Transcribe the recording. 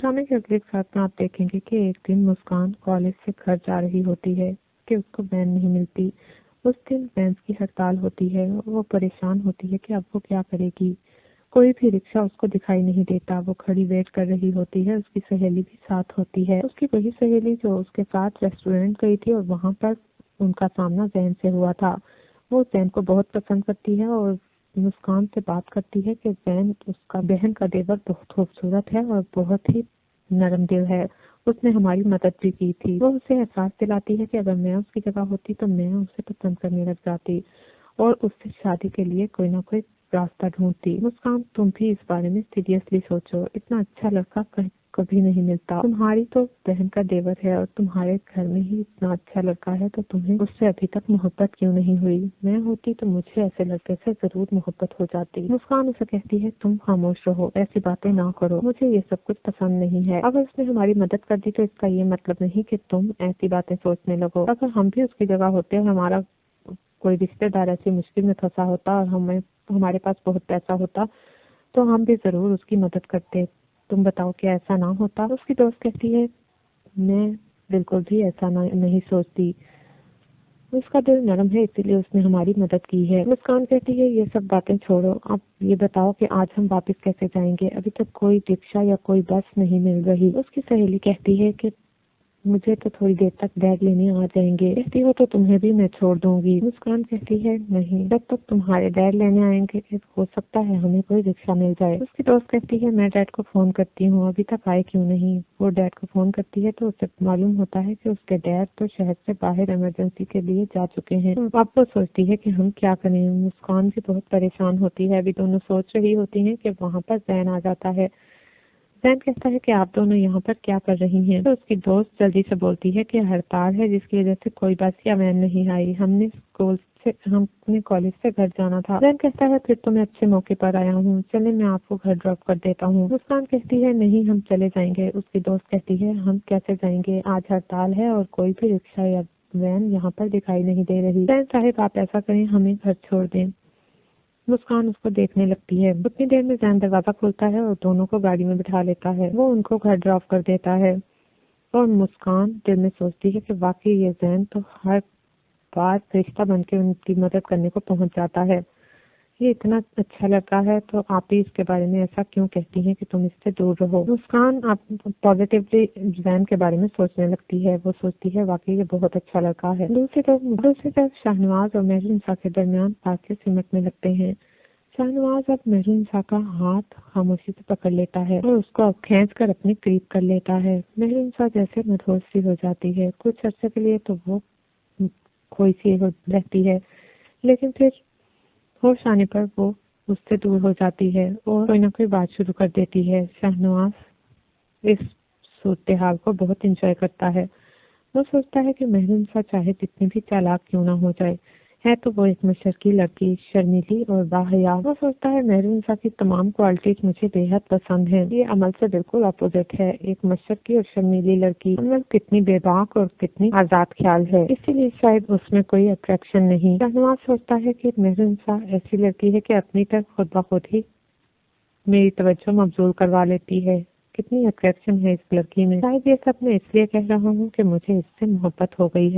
ड्रामे के अगले साथ में आप देखेंगे कि एक दिन मुस्कान कॉलेज से घर जा रही होती है कि उसको वैन नहीं मिलती। उस दिन वैन की हड़ताल होती है। वो परेशान होती है कि अब वो क्या करेगी। कोई भी रिक्शा उसको दिखाई नहीं देता। वो खड़ी वेट कर रही होती है। उसकी सहेली भी साथ होती है, उसकी वही सहेली जो उसके साथ रेस्टोरेंट गई थी और वहां पर उनका सामना जैन से हुआ था। वो जैन को बहुत पसंद करती है और मुस्कान से बात करती है कि जैन उसका बहन का देवर बहुत खूबसूरत है और बहुत ही नरम दिल है। उसने हमारी मदद भी की थी। वो उसे एहसास दिलाती है कि अगर मैं उसकी जगह होती तो मैं उसे पसंद करने लग जाती और उससे शादी के लिए कोई ना कोई रास्ता ढूंढती। मुस्कान, तुम भी इस बारे में सीरियसली सोचो। इतना अच्छा लड़का कभी नहीं मिलता। तुम्हारी तो बहन का देवर है और तुम्हारे घर में ही इतना अच्छा लड़का है, तो तुम्हें उससे अभी तक मोहब्बत क्यों नहीं हुई? मैं होती तो मुझे ऐसे लड़के से जरूर मोहब्बत हो जाती। मुस्कान उसे कहती है, तुम खामोश रहो, ऐसी बातें ना करो, मुझे ये सब कुछ पसंद नहीं है। अगर उसने हमारी मदद कर दी तो इसका ये मतलब नहीं कि तुम ऐसी बातें सोचने लगो। अगर हम भी उसकी जगह होते और हमारा कोई रिश्तेदार ऐसी मुश्किल में फंसा होता और हमारे पास बहुत पैसा होता तो हम भी जरूर उसकी मदद करते। तुम बताओ कि ऐसा ना होता? उसकी दोस्त कहती है, मैं बिल्कुल भी ऐसा नहीं सोचती। उसका दिल नरम है, इसीलिए उसने हमारी मदद की है। मुस्कान कहती है, ये सब बातें छोड़ो, अब ये बताओ कि आज हम वापस कैसे जाएंगे? अभी तक कोई रिक्शा या कोई बस नहीं मिल रही। उसकी सहेली कहती है कि मुझे तो थोड़ी देर तक बैग लेने आ जाएंगे। कहती हो तो तुम्हें भी मैं छोड़ दूंगी। मुस्कान कहती है, नहीं, जब तक तुम्हारे डैड लेने आएंगे हो सकता है हमें कोई रिक्शा मिल जाए। उसकी दोस्त कहती है, मैं डैड को फोन करती हूँ, अभी तक आए क्यों नहीं? वो डैड को फोन करती है तो उसे मालूम होता है कि उसके डैड तो शहर से बाहर इमरजेंसी के लिए जा चुके हैं। अब वो सोचती है कि हम क्या करें। मुस्कान भी बहुत परेशान होती है। अभी दोनों सोच रही होती है कि वहाँ पर जैन आ जाता है। जैन कहता है कि आप दोनों यहाँ पर क्या कर रही हैं? तो उसकी दोस्त जल्दी से बोलती है कि हड़ताल है जिसकी वजह से कोई बस या वैन नहीं आई। हमने कॉलेज से घर जाना था। जैन कहता है, फिर तो मैं अच्छे मौके पर आया हूँ, चले मैं आपको घर ड्रॉप कर देता हूँ। मुस्कान कहती है, नहीं, हम चले जाएंगे। उसकी दोस्त कहती है, हम कैसे जाएंगे? आज हड़ताल है और कोई भी रिक्शा या वैन यहाँ पर दिखाई नहीं दे रही। जैन साहब, आप ऐसा करें, हमें घर छोड़ दें। मुस्कान उसको देखने लगती है। उतनी देर में जैन दरवाजा खोलता है और दोनों को गाड़ी में बिठा लेता है। वो उनको घर ड्रॉप कर देता है और मुस्कान दिल में सोचती है कि वाकई ये जैन तो हर बार फरिश्ता बन के उनकी मदद करने को पहुंच जाता है। ये इतना अच्छा लड़का है, तो आप ही इसके बारे में ऐसा क्यों कहती हैं कि तुम इससे दूर रहो? मुस्कान आप पॉजिटिवली जैन के बारे में सोचने लगती है। वो सोचती है वाकई ये बहुत अच्छा लड़का है। दूसरी तरफ शाहनवाज और महरूनिसा के दरमियान बातें सिमटने लगते हैं। शाहनवाज अब महरूनिसा का हाथ खामोशी से पकड़ लेता है और उसको अब खींच कर अपने करीब कर लेता है। महरूनिसा जैसे मदहोश सी हो जाती है। कुछ अर्से के लिए तो वो खोई सी रहती है, लेकिन फिर होश आने पर वो उससे दूर हो जाती है और कोई ना कोई बात शुरू कर देती है। शाहनवाज इस सूरत हाल को बहुत एंजॉय करता है। वो सोचता है कि महरूनिसा चाहे जितनी भी चालाक क्यों ना हो जाए, है तो वो एक मशरकी लड़की, शर्मीली और बाहया। वो सोचता है महरूनिसा की तमाम क्वालिटीज मुझे बेहद पसंद हैं। ये अमल से बिल्कुल अपोजिट है। एक मशरकी और शर्मीली लड़की, अमल कितनी बेबाक और कितनी आजाद ख्याल है, इसीलिए शायद उसमें कोई अट्रैक्शन नहीं। शाहनवाज सोचता है कि महरूनिसा ऐसी लड़की है कि अपनी तरफ खुद ब खुद ही मेरी तवज्जो मबजूल करवा लेती है। कितनी अट्रैक्शन है इस लड़की में। शायद ये सब मैं इसलिए कह रहा हूँ कि मुझे इससे मोहब्बत हो गई है।